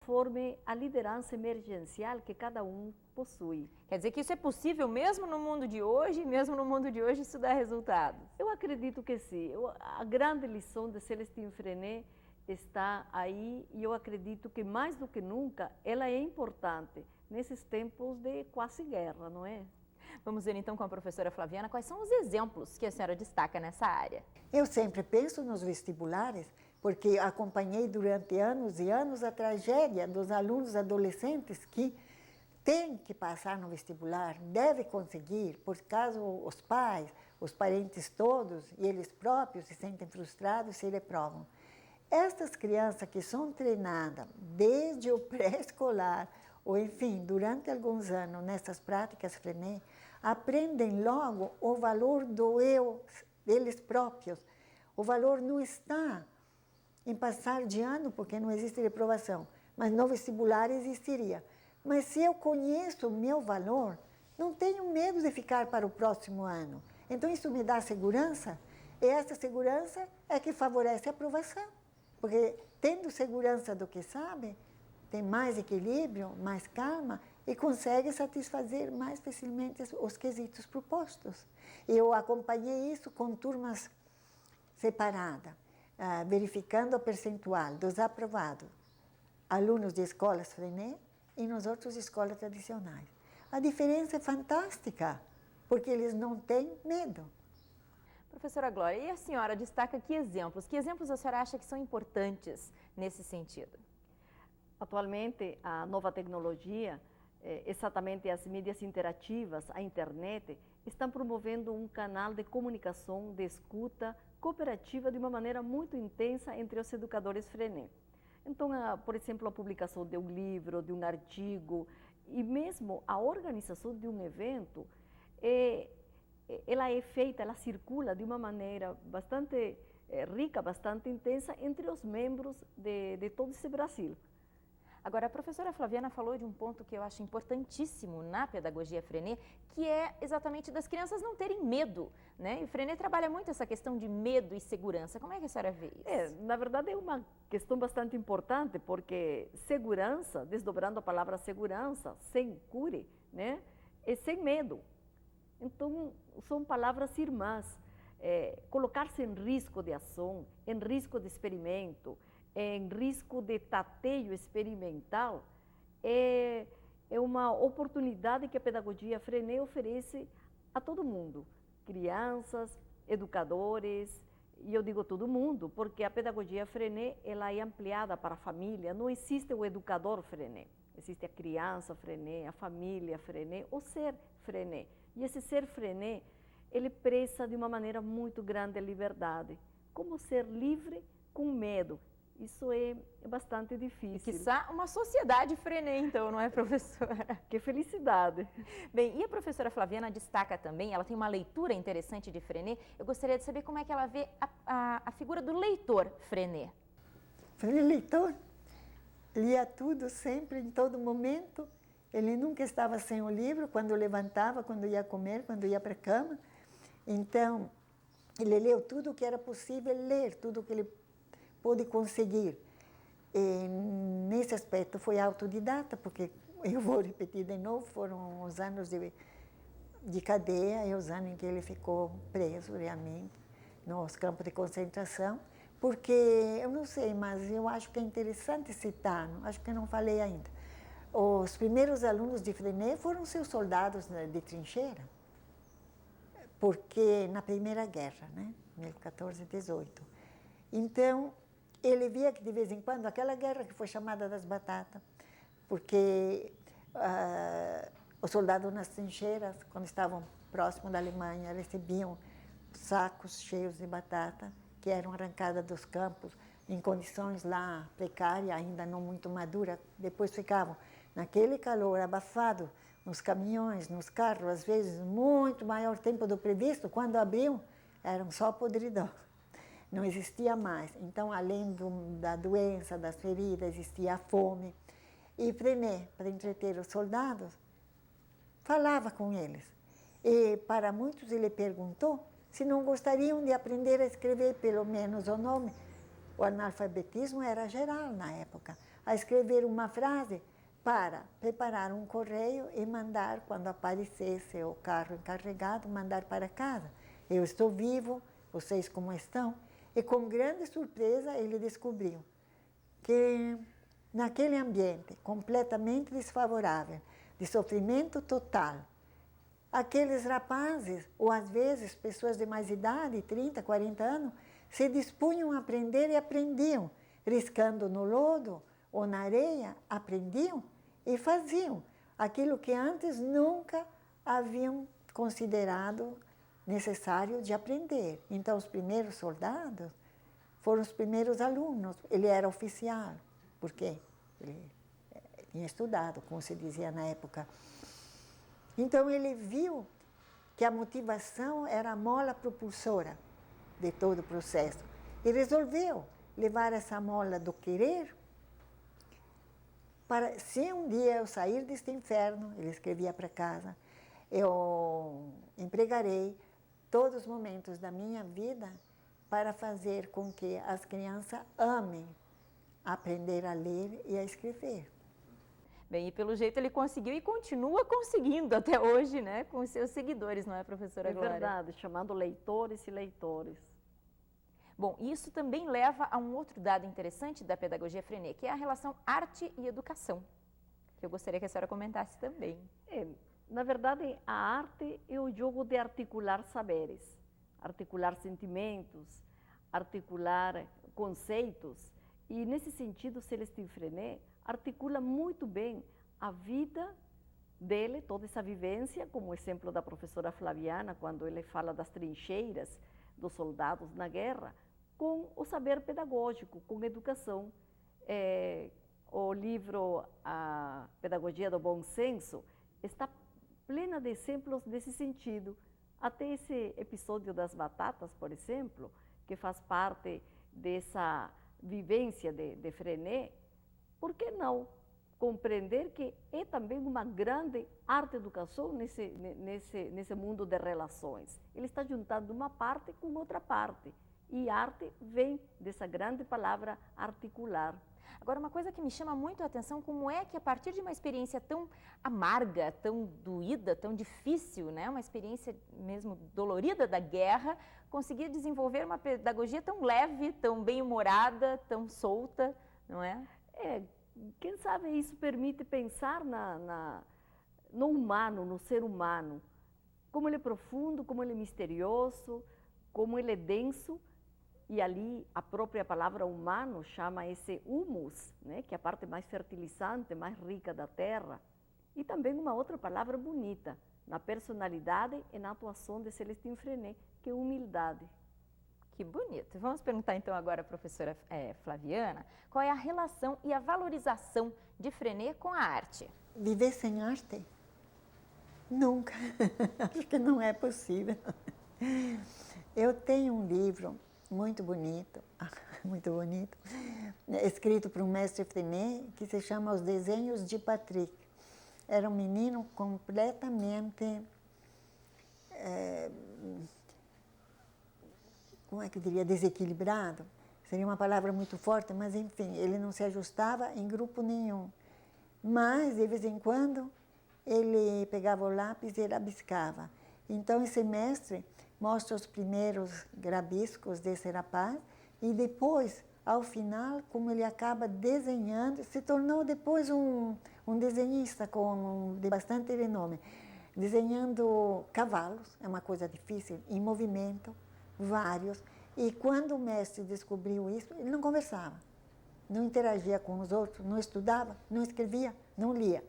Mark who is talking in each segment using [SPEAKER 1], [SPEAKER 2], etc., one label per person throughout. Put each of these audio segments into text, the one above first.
[SPEAKER 1] Forme a liderança emergencial que cada um possui.
[SPEAKER 2] Quer dizer que isso é possível mesmo no mundo de hoje, e mesmo no mundo de hoje isso dá resultados?
[SPEAKER 1] Eu acredito que sim. A grande lição de Celestine Freinet está aí e eu acredito que mais do que nunca ela é importante nesses tempos de quase guerra, não é?
[SPEAKER 2] Vamos ver então com a professora Flaviana quais são os exemplos que a senhora destaca nessa área.
[SPEAKER 3] Eu sempre penso nos vestibulares, porque acompanhei durante anos e anos a tragédia dos alunos adolescentes que têm que passar no vestibular, devem conseguir, por caso os pais, os parentes todos e eles próprios se sentem frustrados se reprovam. Estas crianças que são treinadas desde o pré-escolar, ou enfim, durante alguns anos nessas práticas Freinet, aprendem logo o valor do eu deles próprios. O valor não está em passar de ano, porque não existe reprovação, mas no vestibular existiria. Mas se eu conheço o meu valor, não tenho medo de ficar para o próximo ano. Então isso me dá segurança, e essa segurança é que favorece a aprovação. Porque tendo segurança do que sabe, tem mais equilíbrio, mais calma e consegue satisfazer mais facilmente os quesitos propostos. Eu acompanhei isso com turmas separadas, verificando o percentual dos aprovados, alunos de escolas Freinet e nos outros escolas tradicionais. A diferença é fantástica, porque eles não têm medo.
[SPEAKER 2] Professora Glória, e a senhora destaca que exemplos a senhora acha que são importantes nesse sentido?
[SPEAKER 1] Atualmente, a nova tecnologia, exatamente as mídias interativas, a internet, estão promovendo um canal de comunicação, de escuta cooperativa de uma maneira muito intensa entre os educadores Freinet. Então, por exemplo, a publicação de um livro, de um artigo e mesmo a organização de um evento, ela é feita, ela circula de uma maneira bastante rica, bastante intensa entre os membros de todo esse Brasil.
[SPEAKER 2] Agora, a professora Flaviana falou de um ponto que eu acho importantíssimo na pedagogia Freinet, que é exatamente das crianças não terem medo, né? E o Freinet trabalha muito essa questão de medo e segurança. Como é que a senhora vê isso?
[SPEAKER 1] Na verdade é uma questão bastante importante, porque segurança, desdobrando a palavra segurança, sem cure, né? É sem medo. Então, são palavras irmãs. Colocar-se em risco de ação, em risco de experimento, em risco de tateio experimental, é uma oportunidade que a pedagogia Freinet oferece a todo mundo, crianças, educadores, e eu digo todo mundo, porque a pedagogia Freinet ela é ampliada para a família, não existe o educador Freinet, existe a criança Freinet, a família Freinet, o ser Freinet. E esse ser Freinet, ele preza de uma maneira muito grande a liberdade, como ser livre com medo. Isso é bastante difícil.
[SPEAKER 2] E quiçá uma sociedade Freinet, então, não é, professora?
[SPEAKER 1] Que felicidade!
[SPEAKER 2] Bem, e a professora Flaviana destaca também, ela tem uma leitura interessante de Freinet. Eu gostaria de saber como é que ela vê a figura do leitor Freinet.
[SPEAKER 3] Freinet leitor lia tudo sempre, em todo momento. Ele nunca estava sem o livro, quando levantava, quando ia comer, quando ia para a cama. Então, ele leu tudo o que era possível ler, tudo o que ele pôde conseguir. E, nesse aspecto foi autodidata, porque eu vou repetir de novo, foram os anos de cadeia e os anos em que ele ficou preso realmente nos campos de concentração, porque eu não sei, mas eu acho que é interessante citar, acho que não falei ainda. Os primeiros alunos de Freinet foram seus soldados de trincheira, porque na Primeira Guerra, né, 14, 18. Então, ele via que de vez em quando, aquela guerra que foi chamada das batatas, porque os soldados nas trincheiras, quando estavam próximos da Alemanha, recebiam sacos cheios de batata, que eram arrancadas dos campos, em condições lá precárias, ainda não muito maduras, depois ficavam naquele calor abafado, nos caminhões, nos carros, às vezes muito maior tempo do previsto, quando abriam, eram só podridão. Não existia mais. Então, além da doença, das feridas, existia a fome. E Freinet, para entreter os soldados, falava com eles. E para muitos ele perguntou se não gostariam de aprender a escrever pelo menos o nome. O analfabetismo era geral na época, a escrever uma frase para preparar um correio e mandar, quando aparecesse o carro encarregado, mandar para casa. Eu estou vivo, vocês como estão? E com grande surpresa ele descobriu que naquele ambiente completamente desfavorável, de sofrimento total, aqueles rapazes, ou às vezes pessoas de mais idade, 30, 40 anos, se dispunham a aprender e aprendiam, riscando no lodo ou na areia, aprendiam e faziam aquilo que antes nunca haviam considerado necessário de aprender. Então, os primeiros soldados foram os primeiros alunos. Ele era oficial, porque ele tinha estudado, como se dizia na época. Então, ele viu que a motivação era a mola propulsora de todo o processo. E resolveu levar essa mola do querer para, se um dia eu sair deste inferno, ele escrevia para casa, eu empregarei todos os momentos da minha vida para fazer com que as crianças amem aprender a ler e a escrever.
[SPEAKER 2] Bem, e pelo jeito ele conseguiu e continua conseguindo até hoje, né, com os seus seguidores, não é, professora Glória?
[SPEAKER 1] É verdade, chamando leitores e leitores.
[SPEAKER 2] Bom, isso também leva a um outro dado interessante da pedagogia Freinet, que é a relação arte e educação, que eu gostaria que a senhora comentasse também.
[SPEAKER 1] Na verdade, a arte é o jogo de articular saberes, articular sentimentos, articular conceitos. E, nesse sentido, Celestine Freinet articula muito bem a vida dele, toda essa vivência, como o exemplo da professora Flaviana, quando ele fala das trincheiras dos soldados na guerra, com o saber pedagógico, com a educação. O livro A Pedagogia do Bom Senso está plena de exemplos desse sentido. Até esse episódio das batatas, por exemplo, que faz parte dessa vivência de Freinet, por que não compreender que é também uma grande arte-educação nesse mundo de relações? Ele está juntando uma parte com outra parte. E arte vem dessa grande palavra articular.
[SPEAKER 2] Agora, uma coisa que me chama muito a atenção, como é que a partir de uma experiência tão amarga, tão doída, tão difícil, né, uma experiência mesmo dolorida da guerra, conseguir desenvolver uma pedagogia tão leve, tão bem-humorada, tão solta, não é?
[SPEAKER 1] Quem sabe isso permite pensar no humano, no ser humano, como ele é profundo, como ele é misterioso, como ele é denso. E ali a própria palavra humano chama esse humus, né, que é a parte mais fertilizante, mais rica da terra. E também uma outra palavra bonita, na personalidade e na atuação de Celestine Freinet, que é humildade.
[SPEAKER 2] Que bonito. Vamos perguntar então agora à professora Flaviana, qual é a relação e a valorização de Freinet com a arte?
[SPEAKER 3] Viver sem arte? Nunca. Acho que não é possível. Eu tenho um livro muito bonito, escrito por um mestre Freinet, que se chama Os Desenhos de Patrick. Era um menino completamente, como é que eu diria, desequilibrado. Seria uma palavra muito forte, mas enfim, ele não se ajustava em grupo nenhum. Mas, de vez em quando, ele pegava o lápis e rabiscava. Então, esse mestre mostra os primeiros rabiscos desse rapaz e depois, ao final, como ele acaba desenhando, se tornou depois um desenhista de bastante renome, desenhando cavalos, é uma coisa difícil, em movimento, vários. E quando o mestre descobriu isso, ele não conversava, não interagia com os outros, não estudava, não escrevia, não lia.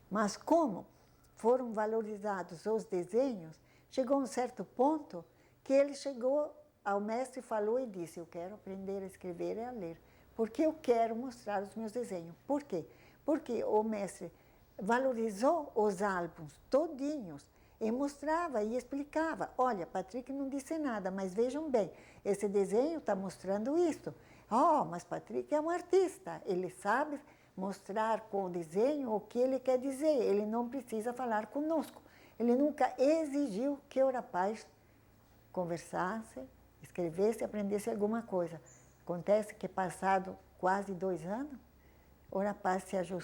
[SPEAKER 3] Mas como foram valorizados os desenhos, chegou a um certo ponto que ele chegou ao mestre, falou e disse: eu quero aprender a escrever e a ler, porque eu quero mostrar os meus desenhos. Por quê? Porque o mestre valorizou os álbuns todinhos e mostrava e explicava. Olha, Patrick não disse nada, mas vejam bem, esse desenho está mostrando isso. Oh, mas Patrick é um artista, ele sabe mostrar com o desenho o que ele quer dizer, ele não precisa falar conosco. Ele nunca exigiu que o rapaz conversasse, escrevesse, aprendesse alguma coisa. Acontece que, passado quase 2 anos, Ora passe a